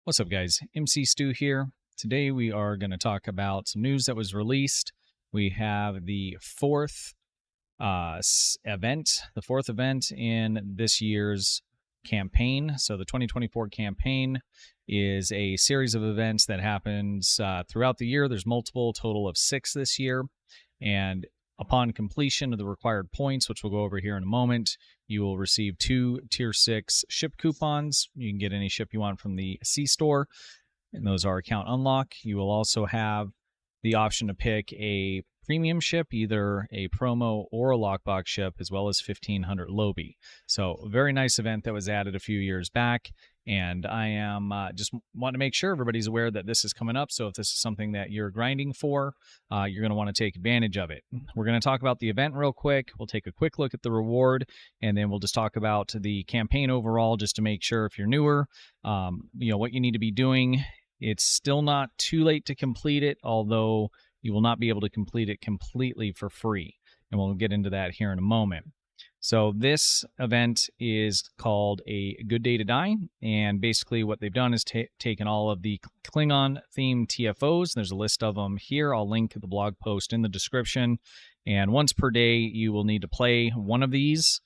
What's up, guys? mcstu here. Today we are going to talk about some news that was released. We have the fourth event in this year's campaign. So the 2024 campaign is a series of events that happens throughout the year. There's multiple, total of 6 this year. And upon completion of the required points, which we'll go over here in a moment, you will receive 2 Tier 6 ship coupons. You can get any ship you want from the C-Store, and those are account unlock. You will also have the option to pick a premium ship, either a promo or a lockbox ship, as well as 1,500 Lobi. So a very nice event that was added a few years back, and I am just want to make sure everybody's aware that this is coming up. So if this is something that you're grinding for, you're going to want to take advantage of it. We're going to talk about the event real quick. We'll take a quick look at the reward, and then we'll just talk about the campaign overall, just to make sure if you're newer, what you need to be doing. It's still not too late to complete it, although you will not be able to complete it completely for free. And we'll get into that here in a moment. So this event is called A Good Day to Die. And basically what they've done is taken all of the Klingon-themed TFOs. There's a list of them here. I'll link the blog post in the description. And once per day, you will need to play one of these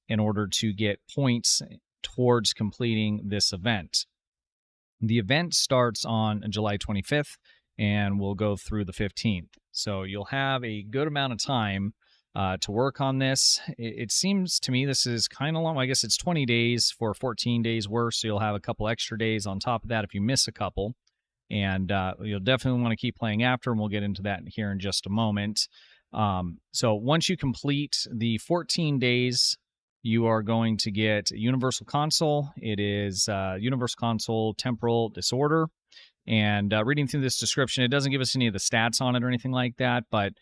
in order to get points towards completing this event. The event starts on July 25th and will go through the 15th. So you'll have a good amount of time to work on this. It seems to me this is kind of long. I guess it's 20 days for 14 days worth, so you'll have a couple extra days on top of that if you miss a couple. And you'll definitely want to keep playing after, and we'll get into that here in just a moment. So once you complete the 14 days, you are going to get a Universal Console. It is Universal Console Temporal Disorder. And reading through this description, it doesn't give us any of the stats on it or anything like that, but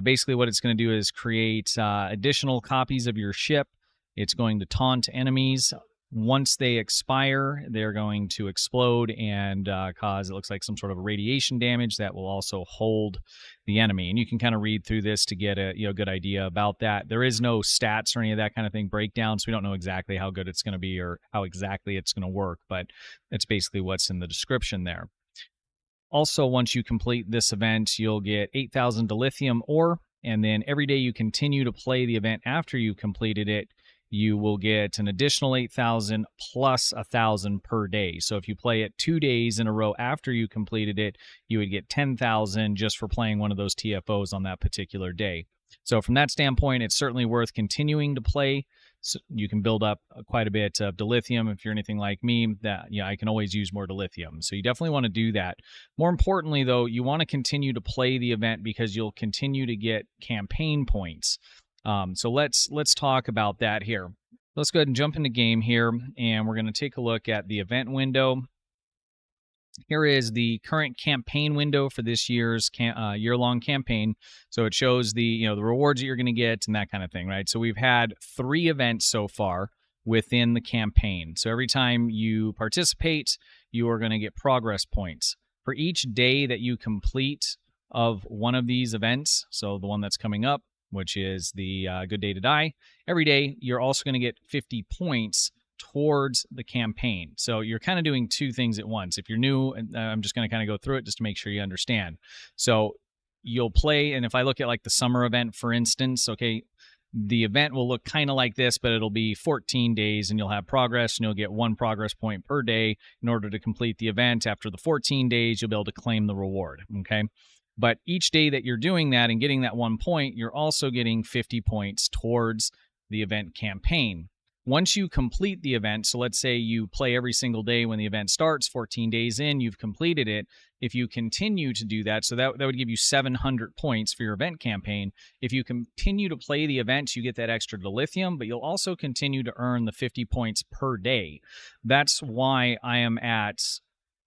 basically what it's going to do is create additional copies of your ship. It's going to taunt enemies. Once they expire, they're going to explode and cause, it looks like, some sort of radiation damage that will also hold the enemy. And you can kind of read through this to get a good idea about that. There is no stats or any of that kind of thing breakdown, so we don't know exactly how good it's going to be or how exactly it's going to work, but it's basically what's in the description there. Also, once you complete this event, you'll get 8,000 dilithium ore, and then every day you continue to play the event after you completed it, you will get an additional 8,000 plus 1,000 per day. So if you play it 2 days in a row after you completed it, you would get 10,000 just for playing one of those TFOs on that particular day. So from that standpoint, it's certainly worth continuing to play. So you can build up quite a bit of dilithium. If you're anything like me, that I can always use more dilithium. So you definitely want to do that. More importantly, though, you want to continue to play the event because you'll continue to get campaign points. So let's talk about that here. Let's go ahead and jump into game here, and we're going to take a look at the event window. Here is the current campaign window for this year's year-long campaign. So it shows the the rewards that you're going to get and that kind of thing, right? So we've had 3 events so far within the campaign. So every time you participate, you are going to get progress points. For each day that you complete of one of these events, so the one that's coming up, which is the Good Day to Die, every day you're also going to get 50 points towards the campaign. So you're kind of doing 2 things at once. If you're new, and I'm just going to kind of go through it just to make sure you understand. So you'll play, and if I look at like the summer event, for instance, okay, the event will look kind of like this, but it'll be 14 days, and you'll have progress, and you'll get 1 progress point per day in order to complete the event. After the 14 days, you'll be able to claim the reward, okay? But each day that you're doing that and getting that 1 point, you're also getting 50 points towards the event campaign. Once you complete the event, so let's say you play every single day when the event starts, 14 days in, you've completed it. If you continue to do that, so that would give you 700 points for your event campaign. If you continue to play the event, you get that extra dilithium, but you'll also continue to earn the 50 points per day. That's why I am at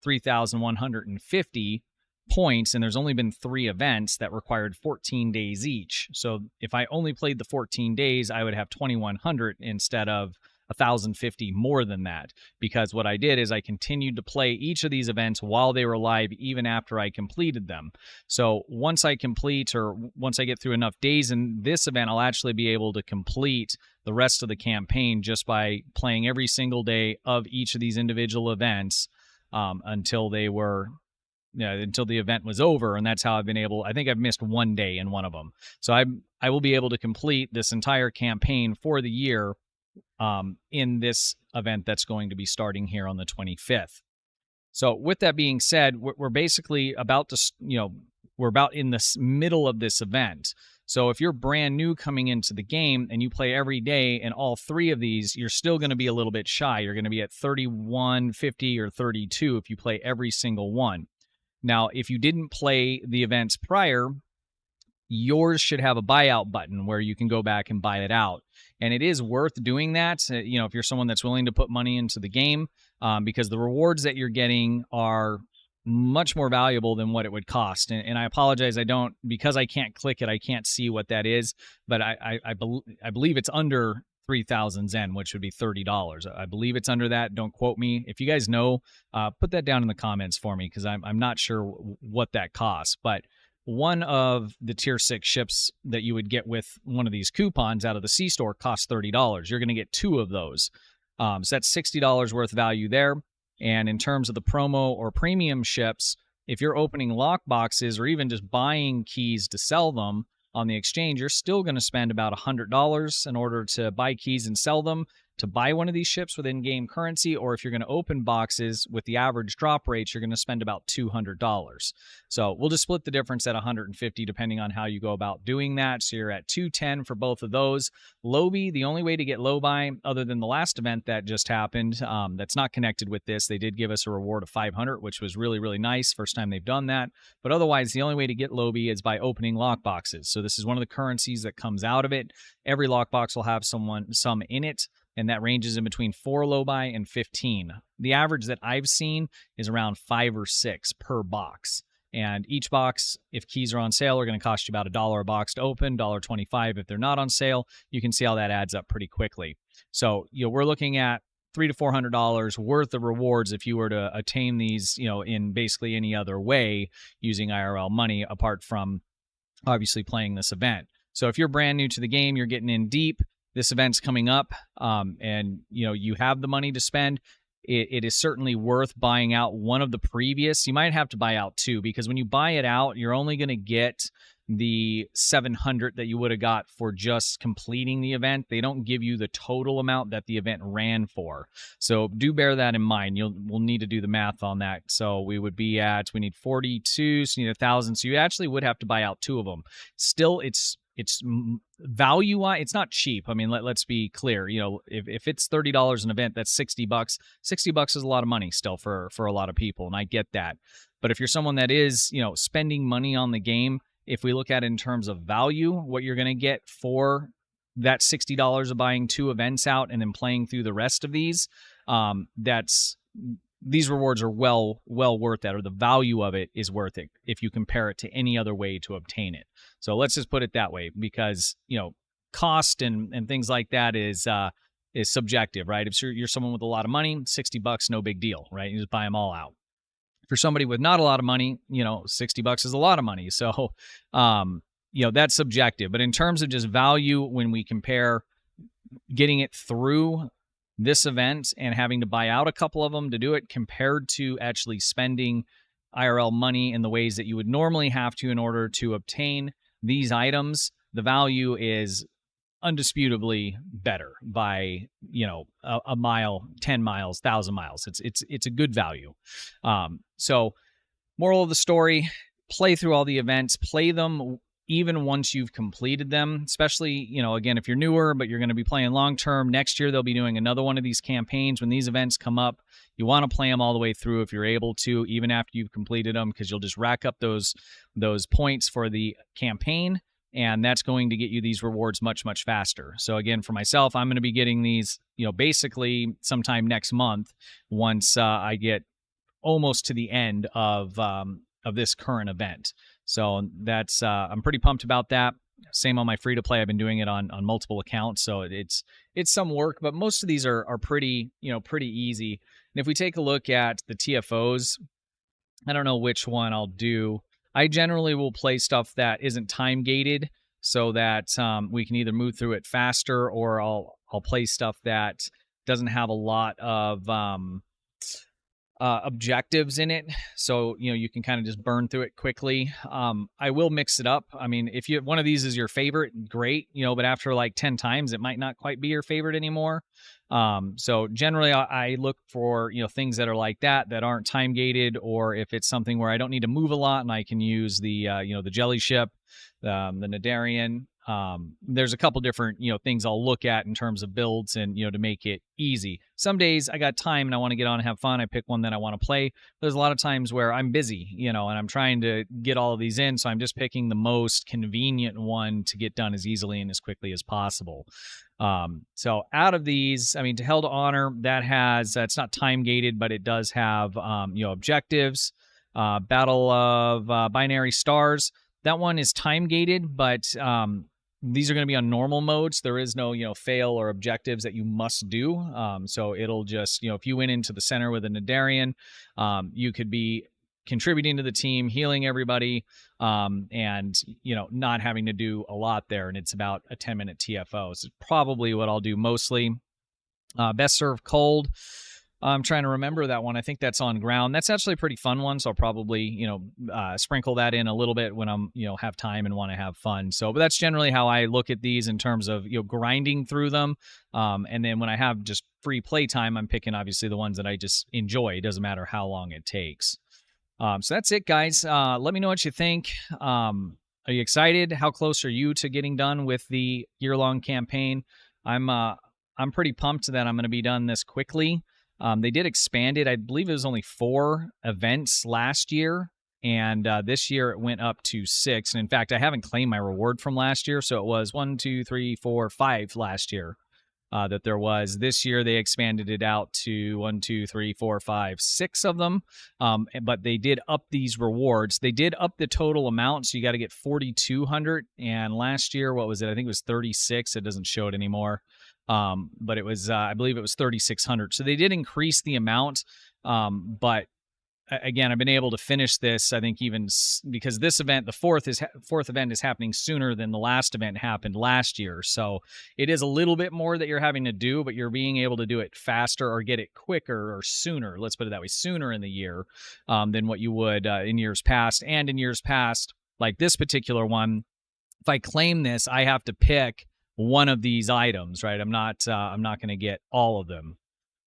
3,150 points, and there's only been 3 events that required 14 days each. So if I only played the 14 days, I would have 2,100 instead of 1,050 more than that, because what I did is I continued to play each of these events while they were live, even after I completed them. So once I complete, or once I get through enough days in this event, I'll actually be able to complete the rest of the campaign just by playing every single day of each of these individual events until they were until the event was over, and that's how I've been able. I think I've missed one day in one of them, so I will be able to complete this entire campaign for the year in this event that's going to be starting here on the 25th. So with that being said, we're basically about to, we're about in the middle of this event. So if you're brand new coming into the game and you play every day in all three of these, you're still going to be a little bit shy. You're going to be at 31, 50, or 32 if you play every single one. Now, if you didn't play the events prior, yours should have a buyout button where you can go back and buy it out. And it is worth doing that, if you're someone that's willing to put money into the game, because the rewards that you're getting are much more valuable than what it would cost. And I apologize, because I can't click it, I can't see what that is, but I believe it's under 3,000 Zen, which would be $30. I believe it's under that. Don't quote me. If you guys know, put that down in the comments for me, because I'm not sure what that costs. But one of the tier 6 ships that you would get with one of these coupons out of the C-store costs $30. You're going to get 2 of those. So that's $60 worth of value there. And in terms of the promo or premium ships, if you're opening lock boxes or even just buying keys to sell them on the exchange, you're still going to spend about $100 in order to buy keys and sell them to buy one of these ships with in-game currency. Or if you're going to open boxes with the average drop rates, you're going to spend about $200. So we'll just split the difference at $150 depending on how you go about doing that. So you're at $210 for both of those. Lobby, the only way to get low buy, other than the last event that just happened, that's not connected with this, they did give us a reward of $500, which was really, really nice. First time they've done that. But otherwise, the only way to get lobby is by opening lock boxes. So this is one of the currencies that comes out of it. Every lockbox will have some in it, and that ranges in between 4 low buy and 15. The average that I've seen is around 5 or 6 per box. And each box, if keys are on sale, are going to cost you about $1 a box to open, $1.25 if they're not on sale. You can see how that adds up pretty quickly. So, we're looking at $300 to $400 worth of rewards if you were to attain these, in basically any other way using IRL money, apart from obviously playing this event. So if you're brand new to the game, you're getting in deep, this event's coming up, and you have the money to spend, it is certainly worth buying out one of the previous. You might have to buy out 2, because when you buy it out, you're only going to get the 700 that you would have got for just completing the event. They don't give you the total amount that the event ran for. So do bear that in mind. We'll need to do the math on that. So we need 42, so you need 1,000. So you actually would have to buy out 2 of them. Still, it's value-wise, it's not cheap. I mean, let's be clear. If it's $30 an event, that's $60. $60 is a lot of money still for a lot of people, and I get that. But if you're someone that is, spending money on the game, if we look at it in terms of value, what you're going to get for that $60 of buying 2 events out and then playing through the rest of these, these rewards are well worth that, or the value of it is worth it if you compare it to any other way to obtain it. So let's just put it that way, because cost and things like that is subjective, right? If you're someone with a lot of money, $60, no big deal, right? You just buy them all out. For somebody with not a lot of money, $60 is a lot of money. So that's subjective. But in terms of just value, when we compare getting it through this event and having to buy out a couple of them to do it, compared to actually spending IRL money in the ways that you would normally have to in order to obtain these items, the value is undisputably better by a mile, 10 miles, 1,000 miles. It's a good value. So moral of the story, play through all the events, play them even once you've completed them, especially, again, if you're newer, but you're going to be playing long term. Next year, they'll be doing another one of these campaigns. When these events come up, you want to play them all the way through if you're able to, even after you've completed them, because you'll just rack up those points for the campaign, and that's going to get you these rewards much, much faster. So again, for myself, I'm going to be getting these, basically sometime next month, once I get almost to the end of this current event. So that's I'm pretty pumped about that. Same on my free to play. I've been doing it on multiple accounts, so it's some work, but most of these are pretty easy. And if we take a look at the TFOs, I don't know which one I'll do. I generally will play stuff that isn't time gated, so that we can either move through it faster, or I'll play stuff that doesn't have a lot of objectives in it, so you can kind of just burn through it quickly. I will mix it up. I mean, if one of these is your favorite, great, but after like 10 times it might not quite be your favorite anymore. So generally I look for things that are like that aren't time gated, or if it's something where I don't need to move a lot and I can use the the jelly ship, the Nadarian. There's a couple different things I'll look at in terms of builds and to make it easy. Some days I got time and I want to get on and have fun, I pick one that I want to play. There's a lot of times where I'm busy and I'm trying to get all of these in, so I'm just picking the most convenient one to get done as easily and as quickly as possible. So out of these, I mean, To Hell to Honor, that's not time gated, but it does have objectives. Battle of Binary Stars, that one is time gated, but these are going to be on normal modes. There is no, fail or objectives that you must do. So it'll just, if you went into the center with a Nadarian, you could be contributing to the team, healing everybody, and, not having to do a lot there. And it's about a 10-minute TFO. So it's probably what I'll do mostly. Best Served Cold. I'm trying to remember that one. I think that's on ground. That's actually a pretty fun one, so I'll probably, sprinkle that in a little bit when I'm, have time and want to have fun. So, but that's generally how I look at these in terms of, grinding through them. And then when I have just free play time, I'm picking obviously the ones that I just enjoy. It doesn't matter how long it takes. So that's it, guys. Let me know what you think. Are you excited? How close are you to getting done with the year-long campaign? I'm pretty pumped that I'm going to be done this quickly. They did expand it. I believe it was only 4 events last year, and this year it went up to 6. And in fact, I haven't claimed my reward from last year, so it was 1, 2, 3, 4, 5 last year that there was. This year they expanded it out to 1, 2, 3, 4, 5, 6 of them. But they did up these rewards. They did up the total amount, so you got to get 4,200. And last year, what was it? I think it was 36. It doesn't show it anymore. But it was, I believe it was 3,600. So they did increase the amount. But again, I've been able to finish this, I think, even because this event, the fourth event is happening sooner than the last event happened last year. So it is a little bit more that you're having to do, but you're being able to do it faster or get it quicker or sooner. Let's put it that way, sooner in the year, than what you would, in years past. And in years past, like this particular one, if I claim this, I have to pick one of these items, right? I'm not going to get all of them,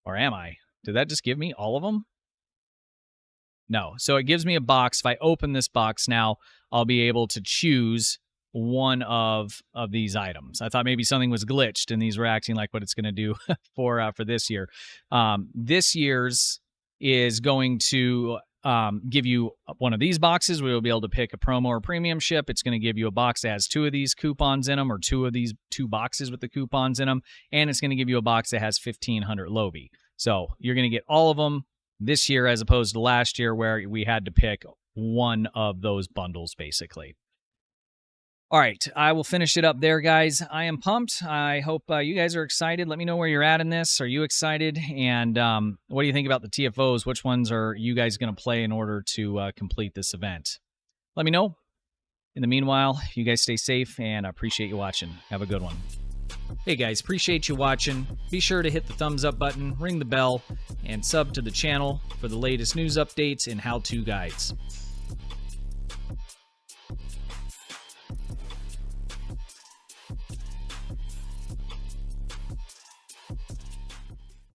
or am I? Did that just give me all of them? No. So it gives me a box. If I open this box now, I'll be able to choose one of these items. I thought maybe something was glitched and these were acting like what it's going to do for this year. This year's is going to give you one of these boxes. We will be able to pick a promo or premium ship. It's going to give you a box that has 2 of these coupons in them, or 2 of these 2 boxes with the coupons in them. And it's going to give you a box that has 1,500 Lobi. So you're going to get all of them this year as opposed to last year where we had to pick one of those bundles, basically. All right, I will finish it up there, guys. I am pumped. I hope you guys are excited. Let me know where you're at in this. Are you excited? And what do you think about the TFOs? Which ones are you guys going to play in order to complete this event? Let me know. In the meanwhile, you guys stay safe, and I appreciate you watching. Have a good one. Hey guys, appreciate you watching. Be sure to hit the thumbs up button, ring the bell, and sub to the channel for the latest news updates and how-to guides.